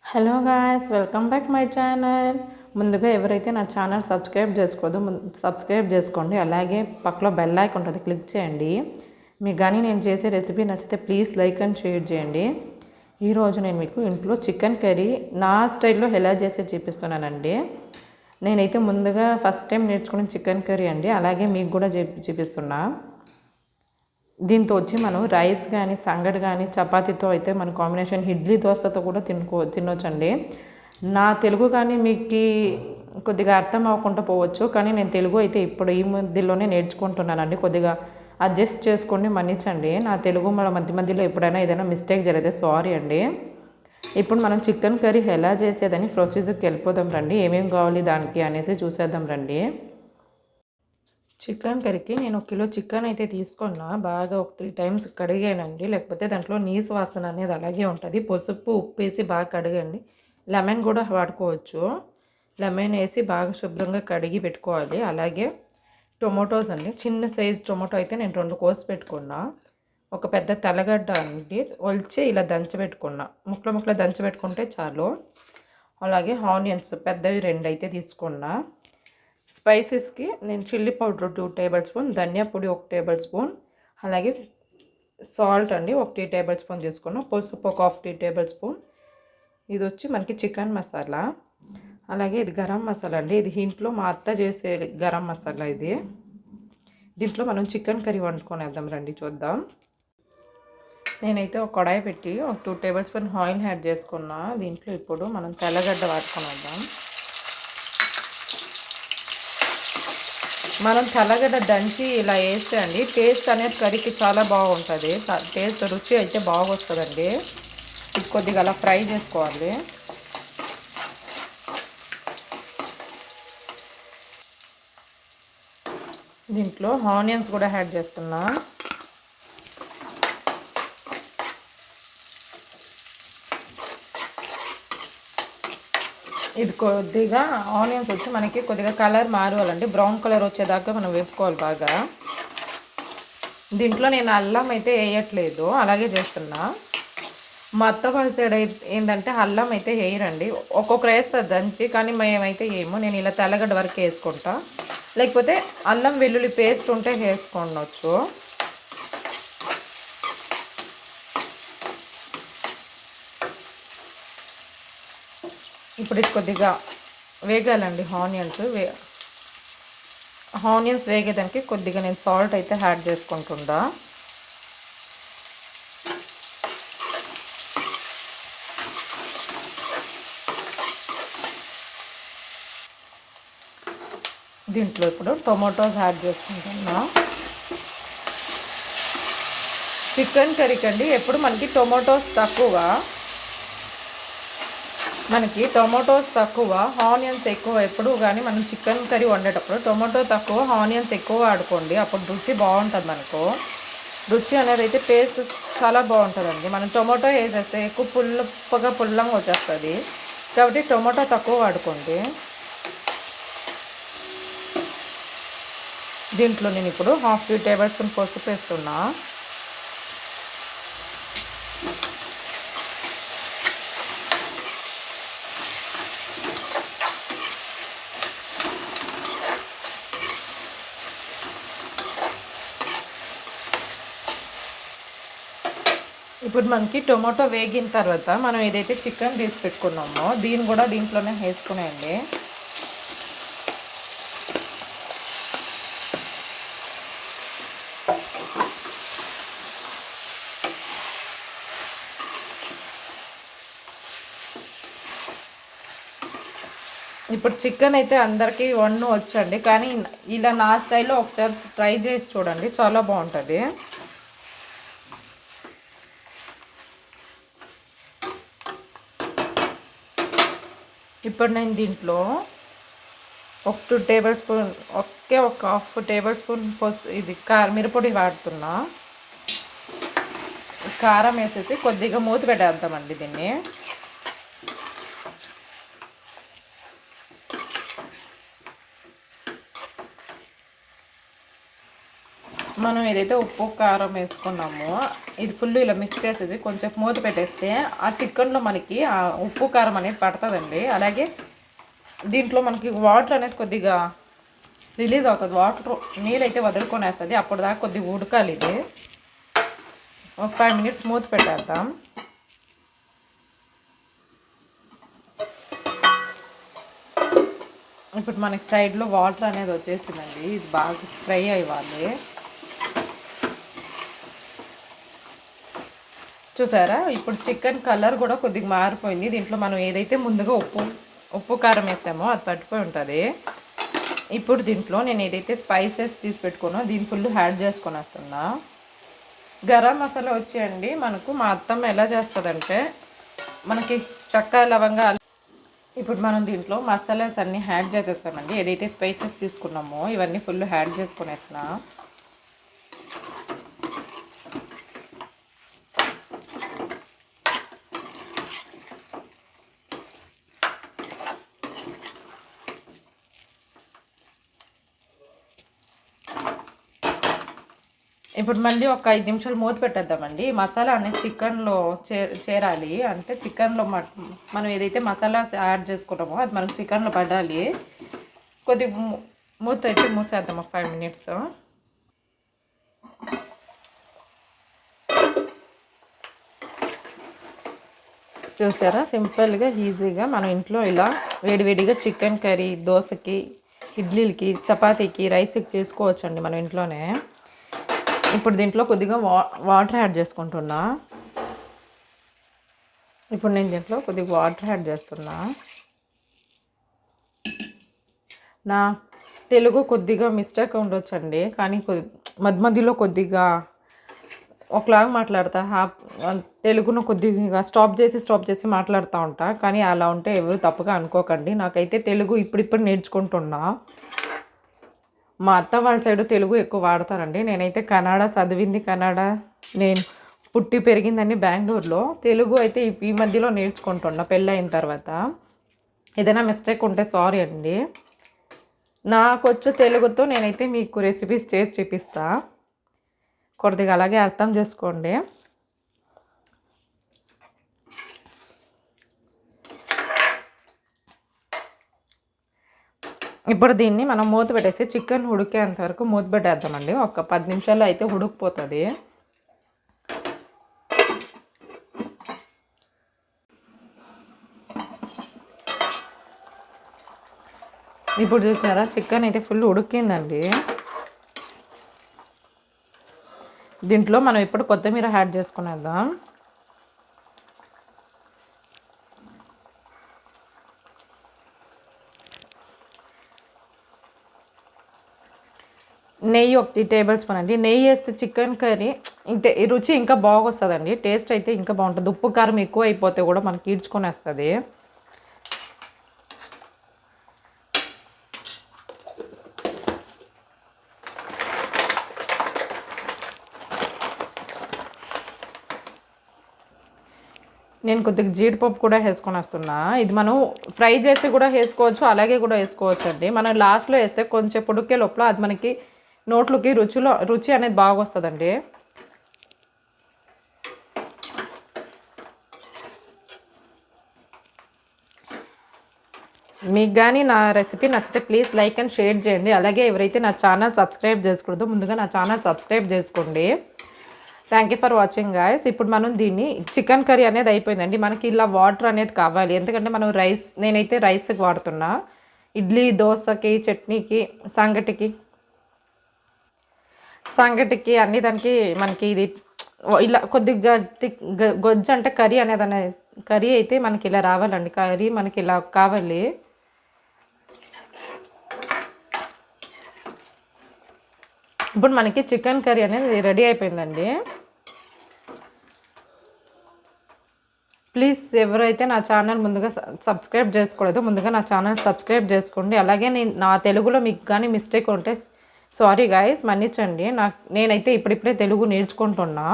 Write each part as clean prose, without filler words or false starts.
Hello guys, welcome back my channel. ముందుగా ఎవరైతే నా ఛానల్ సబ్స్క్రైబ్ చేసుకోండి. అలాగే పక్కలో బెల్ ఐకాన్ ఉంటుంది, క్లిక్ చేయండి. మీకు కానీ నేను చేసే రెసిపీ నచ్చితే ప్లీజ్ లైక్ అండ్ షేర్ చేయండి. ఈరోజు నేను మీకు ఇంట్లో చికెన్ కర్రీ నా స్టైల్లో ఎలా చేసే చూపిస్తున్నానండి. నేనైతే ముందుగా ఫస్ట్ టైం నేర్చుకున్న చికెన్ కర్రీ అండి, అలాగే మీకు కూడా చూపిస్తున్నా. దీంతో వచ్చి మనం రైస్ కానీ సంగటి కానీ చపాతీతో అయితే మన కాంబినేషన్ ఇడ్లీ దోశతో కూడా తినొచ్చండి. నా తెలుగు కానీ మీకు కొద్దిగా అర్థం అవ్వకుండా పోవచ్చు, కానీ నేను తెలుగు అయితే ఇప్పుడు ఈ మధ్యలోనే నేర్చుకుంటున్నానండి. కొద్దిగా అడ్జస్ట్ చేసుకోండి, మన్నించండి. నా తెలుగు మన మధ్యలో ఎప్పుడైనా ఏదైనా మిస్టేక్ జరిగితే సారీ అండి. ఇప్పుడు మనం చికెన్ కర్రీ ఎలా చేసేదని ప్రొసీజర్కి వెళ్ళిపోదాం రండి. ఏమేమి కావాలి దానికి అనేసి చూసేద్దాం రండి. చికెన్ కర్రీకి నేను 1 కిలో చికెన్ అయితే తీసుకున్నా. బాగా ఒక 3 టైమ్స్ కడిగానండి, లేకపోతే దాంట్లో నీసు వాసన అనేది అలాగే ఉంటుంది. పసుపు ఉప్పు వేసి బాగా కడగండి. లెమన్ కూడా వాడుకోవచ్చు. లెమన్ వేసి బాగా శుభ్రంగా కడిగి పెట్టుకోవాలి. అలాగే టొమాటోస్ అండి, చిన్న సైజ్ టొమాటో అయితే నేను 2 కోసి పెట్టుకున్నా. ఒక పెద్ద తెల్లగడ్డ అండి ఒలిచి ఇలా దంచబెట్టుకున్నా. ముక్కలు దంచబెట్టుకుంటే చాలు. అలాగే ఆనియన్స్ పెద్దవి 2 అయితే తీసుకున్నా. స్పైసెస్కి నేను చిల్లీ పౌడర్ 2 టేబుల్ స్పూన్, ధనియా పొడి 1 టేబుల్ స్పూన్, అలాగే సాల్ట్ అండి 1 టేబుల్ స్పూన్ తీసుకున్నాం. పసుపు ఒక 1/2 టేబుల్ స్పూన్. ఇది వచ్చి మనకి చికెన్ మసాలా. అలాగే ఇది గరం మసాలా అండి, ఇది ఇంట్లో మా అత్త చేసే గరం మసాలా ఇది. దీంట్లో మనం చికెన్ కర్రీ వండుకొనేద్దాం రండి, చూద్దాం. నేనైతే ఒక కడాయి పెట్టి ఒక 2 టేబుల్ స్పూన్ ఆయిల్ యాడ్ చేసుకున్నా. దీంట్లో ఇప్పుడు మనం తెల్లగడ్డ వాడుకొనేద్దాం. మనం తెల్లగడ్డ దంచి ఇలా వేస్తే అండి టేస్ట్ అనేది కర్రీకి చాలా బాగుంటుంది. టేస్ట్ రుచి అయితే బాగొస్తుందండి. ఇది కొద్దిగా అలా ఫ్రై చేసుకోవాలి. దీంట్లో ఆనియన్స్ కూడా యాడ్ చేస్తున్నా. ఇది కొద్దిగా ఆనియన్స్ వచ్చి మనకి కొద్దిగా కలర్ మారాలండి, బ్రౌన్ కలర్ వచ్చేదాకా మనం వేపుకోవాలి బాగా. దీంట్లో నేను అల్లం అయితే వేయట్లేదు, అలాగే చేస్తున్నా. మా అత్త వాళ్ళ సైడ్ ఏంటంటే అల్లం అయితే వేయరండి, ఒక్కొక్కరు వేస్తారు దంచి, కానీ మేమైతే ఏమో నేను ఇలా తెల్లగడ్డ వరకు వేసుకుంటా. లేకపోతే అల్లం వెల్లుల్లి పేస్ట్ ఉంటే వేసుకోవచ్చు. ఇప్పుడు ఇది కొద్దిగా వేగాలండి ఆనియన్స్ వేగేదానికి కొద్దిగా నేను సాల్ట్ అయితే యాడ్ చేసుకుంటుండా. దీంట్లో ఇప్పుడు టొమాటోస్ యాడ్ చేసుకుంటున్నా. చికెన్ కర్రీకి అండి ఎప్పుడు మనకి టొమాటోస్ తక్కువ ఆనియన్స్ ఎక్కువ. ఎప్పుడు కానీ మనం చికెన్ కర్రీ వండేటప్పుడు టొమాటో తక్కువ ఆనియన్స్ ఎక్కువ వాడుకోండి, అప్పుడు రుచి బాగుంటుంది. మనకు రుచి అనేది అయితే టేస్ట్ చాలా బాగుంటుందండి. మనం టొమాటో వేసేస్తే ఎక్కువ పుల్లంగా వచ్చేస్తుంది, కాబట్టి టొమాటో తక్కువ వాడుకోండి. దీంట్లో నేను ఇప్పుడు 1/2 టేబుల్ స్పూన్ పసుపు వేస్తున్నా. ఇప్పుడు మనకి టొమాటో వేగిన తర్వాత మనం ఏదైతే చికెన్ తీసి పెట్టుకున్నామో దీన్ని కూడా దీంట్లోనే వేసుకునేయండి. ఇప్పుడు చికెన్ అయితే అందరికీ వచ్చండి, కానీ ఇలా నా స్టైల్లో ఒకసారి ట్రై చేసి చూడండి, చాలా బాగుంటుంది. ఇప్పుడు నేను దీంట్లో ఒక 2 టేబుల్ స్పూన్ ఒక 1/2 టేబుల్ స్పూన్ ఇది మిరపొడి వాడుతున్నా. కారం వేసేసి కొద్దిగా మూత పెట్టేద్దామండి దీన్ని. మనం ఏదైతే ఉప్పు కారం వేసుకున్నామో ఇది ఫుల్ ఇలా మిక్స్ చేసేసి కొంచెం మూత పెట్టేస్తే ఆ చికెన్లో మనకి ఆ ఉప్పు కారం అనేది పడుతుందండి. అలాగే దీంట్లో మనకి వాటర్ అనేది కొద్దిగా రిలీజ్ అవుతుంది. వాటర్ నీళ్ళు అయితే వదులుకొనేస్తుంది. అప్పుడు దాకా కొద్దిగా ఉడకాలి. ఇది ఒక 5 minutes మూత పెట్టేద్దాం. ఇప్పుడు మనకి సైడ్లో వాటర్ అనేది వచ్చేసిందండి. ఇది బాగా ఫ్రై అవ్వాలి. చూసారా, ఇప్పుడు చికెన్ కలర్ కూడా కొద్దిగా మారిపోయింది. దీంట్లో మనం ఏదైతే ముందుగా ఉప్పు కారం వేసామో అది పట్టిపోయి ఉంటుంది. ఇప్పుడు దీంట్లో నేను ఏదైతే స్పైసెస్ తీసి పెట్టుకున్నానో దీన్ని ఫుల్ యాడ్ చేసుకొని వస్తున్నా. గరం మసాలా వచ్చేయండి మనకు మా అత్తమ్మ ఎలా చేస్తుందంటే మనకి చెక్క లవంగాలు. ఇప్పుడు మనం దీంట్లో మసాలాస్ అన్నీ యాడ్ చేసేస్తామండి. ఏదైతే స్పైసెస్ తీసుకున్నామో ఇవన్నీ ఫుల్ యాడ్ చేసుకునేసిన. ఇప్పుడు మళ్ళీ ఒక 5 నిమిషాలు మూత పెట్టేద్దామండి. మసాలా అనేది చికెన్లో చేరాలి. అంటే చికెన్లో మనం ఏదైతే మసాలా యాడ్ చేసుకుంటామో అది మనకు చికెన్లో పడాలి. కొద్దిగా మూత అయితే మూసేద్దాం ఒక 5 minutes. చూసారా, సింపుల్గా ఈజీగా మనం ఇంట్లో ఇలా వేడివేడిగా చికెన్ కర్రీ దోశకి, ఇడ్లీలకి, చపాతీకి, రైస్కి చేసుకోవచ్చండి మనం ఇంట్లోనే. ఇప్పుడు దీంట్లో కొద్దిగా వాటర్ యాడ్ చేసుకుంటున్నా. ఇప్పుడు నేను దీంట్లో కొద్దిగా వాటర్ యాడ్ చేస్తున్నా. నా తెలుగు కొద్దిగా మిస్టేక్ ఉండొచ్చండి, కానీ మధ్యలో కొద్దిగా ఒకలాగా మాట్లాడతా. తెలుగును కొద్దిగా స్టాప్ చేసి మాట్లాడుతూ ఉంటా. కానీ అలా ఉంటే ఎవరు తప్పుగా అనుకోకండి. నాకైతే తెలుగు ఇప్పుడిప్పుడు నేర్చుకుంటున్నా. మా అత్త వాళ్ళ సైడు తెలుగు ఎక్కువ వాడతారండి. నేనైతే కన్నడ చదివింది కన్నడ, నేను పుట్టి పెరిగిందని బెంగళూరులో. తెలుగు అయితే ఈ మధ్యలో నేర్చుకుంటున్నా పెళ్ళయిన తర్వాత. ఏదైనా మిస్టేక్ ఉంటే సారీ అండి. నాకు వచ్చే తెలుగుతో నేనైతే మీకు రెసిపీస్ చేసి చూపిస్తా. కొద్దిగా అలాగే అర్థం చేసుకోండి. ఇప్పుడు దీన్ని మనం మూత పెట్టేసి చికెన్ ఉడికేంత వరకు మూత పెట్టేద్దామండి. ఒక 10 నిమిషాల్లో అయితే ఉడికిపోతుంది. ఇప్పుడు చూసారా, చికెన్ అయితే ఫుల్ ఉడికిందండి. దీంట్లో మనం ఇప్పుడు కొత్తిమీర యాడ్ చేసుకునేద్దాం. నెయ్యి 1 టేబుల్ స్పూన్ అండి. నెయ్యి వేస్తే చికెన్ కర్రీ రుచి ఇంకా బాగొస్తుందండి. టేస్ట్ అయితే ఇంకా బాగుంటుంది. ఉప్పు కారం ఎక్కువ అయిపోతే కూడా మనకి ఈడ్చుకొని వస్తుంది. నేను కొద్దిగా జీడిపప్పు కూడా వేసుకొని వస్తున్నా. ఇది మనం ఫ్రై చేసి కూడా వేసుకోవచ్చు, అలాగే కూడా వేసుకోవచ్చు అండి. మనం లాస్ట్లో వేస్తే కొంచెం ఉడికే లోపల అది మనకి నోట్లోకి రుచి అనేది బాగా వస్తుందండి. మీకు కానీ నా రెసిపీ నచ్చితే ప్లీజ్ లైక్ అండ్ షేర్ చేయండి. అలాగే ఎవరైతే నా ఛానల్ సబ్స్క్రైబ్ చేసుకోవద్దో ముందుగా నా ఛానల్ సబ్స్క్రైబ్ చేసుకోండి. Thank you for watching guys. ఇప్పుడు మనం దీన్ని చికెన్ కర్రీ అనేది అయిపోయిందండి. మనకి ఇలా వాటర్ అనేది కావాలి, ఎందుకంటే మనం నేనైతే రైస్కి వాడుతున్నా. ఇడ్లీ, దోశకి, చట్నీకి, సంగటికి అన్ని దానికి మనకి ఇది ఇలా కొద్దిగా గొజ్జు అంటే కర్రీ అయితే మనకి ఇలా రావాలండి. కర్రీ మనకి ఇలా కావాలి. ఇప్పుడు మనకి చికెన్ కర్రీ అనేది రెడీ అయిపోయిందండి. ప్లీజ్ ఎవరైతే నా ఛానల్ ముందుగా సబ్స్క్రైబ్ చేసుకోలేదో ముందుగా నా ఛానల్ సబ్స్క్రైబ్ చేసుకోండి. అలాగే నా తెలుగులో మీకు కానీ మిస్టేక్ ఉంటే సారీ గాయస్, మన్నించండి. నేనైతే ఇప్పుడిప్పుడే తెలుగు నేర్చుకుంటున్నా.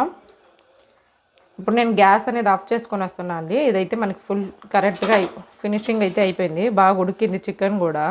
ఇప్పుడు నేను గ్యాస్ అనేది ఆఫ్ చేసుకొని వస్తున్నా అండి. ఇదైతే మనకి ఫుల్ కరెక్ట్గా ఫినిషింగ్ అయితే అయిపోయింది. బాగా ఉడికింది చికెన్ కూడా.